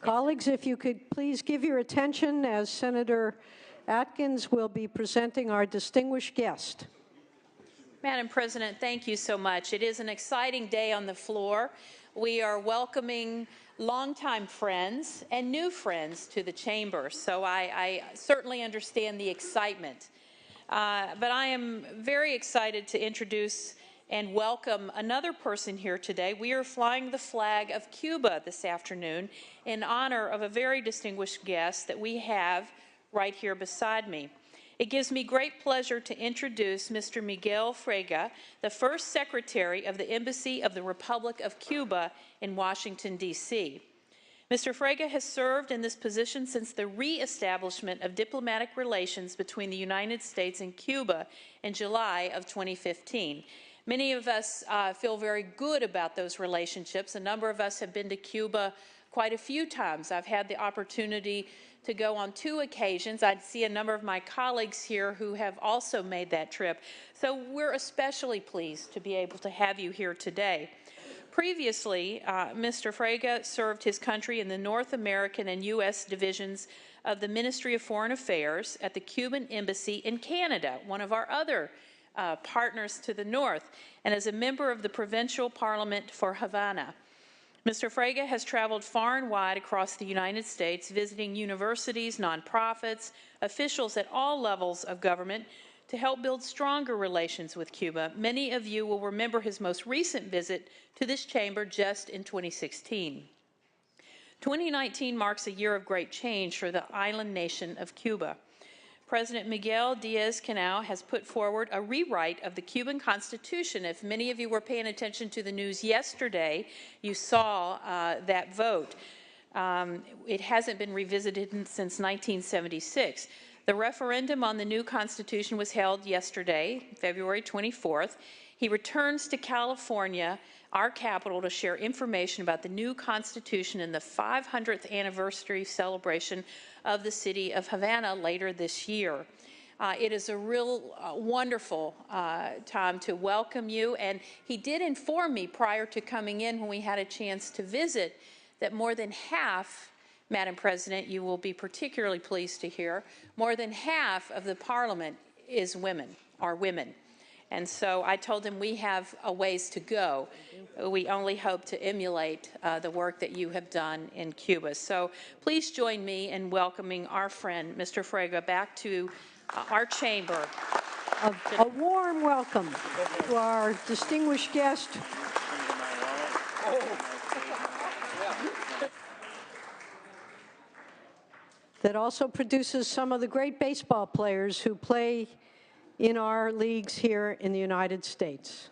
Colleagues, if you could please give your attention as Senator Akins will be presenting our distinguished guest. Madam President, thank you so much. It is an exciting day on the floor. We are welcoming longtime friends and new friends to the chamber, so I certainly understand the excitement. But I am very excited to introduce and welcome another person here today. We are flying the flag of Cuba this afternoon in honor of a very distinguished guest that we have right here beside me. It gives me great pleasure to introduce Mr. Miguel Fraga, the first Secretary of the Embassy of the Republic of Cuba in Washington, D.C. Mr. Fraga has served in this position since the reestablishment of diplomatic relations between the United States and Cuba in July of 2015. Many of us feel very good about those relationships. A number of us have been to Cuba quite a few times. I've had the opportunity to go on 2 occasions. I see a number of my colleagues here who have also made that trip. So we're especially pleased to be able to have you here today. Previously, Mr. Fraga served his country in the North American and U.S. divisions of the Ministry of Foreign Affairs at the Cuban Embassy in Canada, one of our other partners to the north, and as a member of the Provincial Parliament for Havana. Mr. Fraga has traveled far and wide across the United States, visiting universities, nonprofits, officials at all levels of government to help build stronger relations with Cuba. Many of you will remember his most recent visit to this chamber just in 2016. 2019 marks a year of great change for the island nation of Cuba. President Miguel Diaz-Canel has put forward a rewrite of the Cuban Constitution. If many of you were paying attention to the news yesterday, you saw that vote. It hasn't been revisited since 1976. The referendum on the new Constitution was held yesterday, February 24th. He returns to California, our capital, to share information about the new Constitution and the 500th anniversary celebration of the city of Havana later this year. It is a real wonderful time to welcome you, and he did inform me prior to coming in when we had a chance to visit that more than half, Madam President, you will be particularly pleased to hear, more than half of the Parliament is women, are women. And so I told him we have a ways to go. We only hope to emulate the work that you have done in Cuba. So please join me in welcoming our friend, Mr. Fraga, back to our chamber. A warm welcome to our distinguished guest. That also produces some of the great baseball players who play in our leagues here in the United States.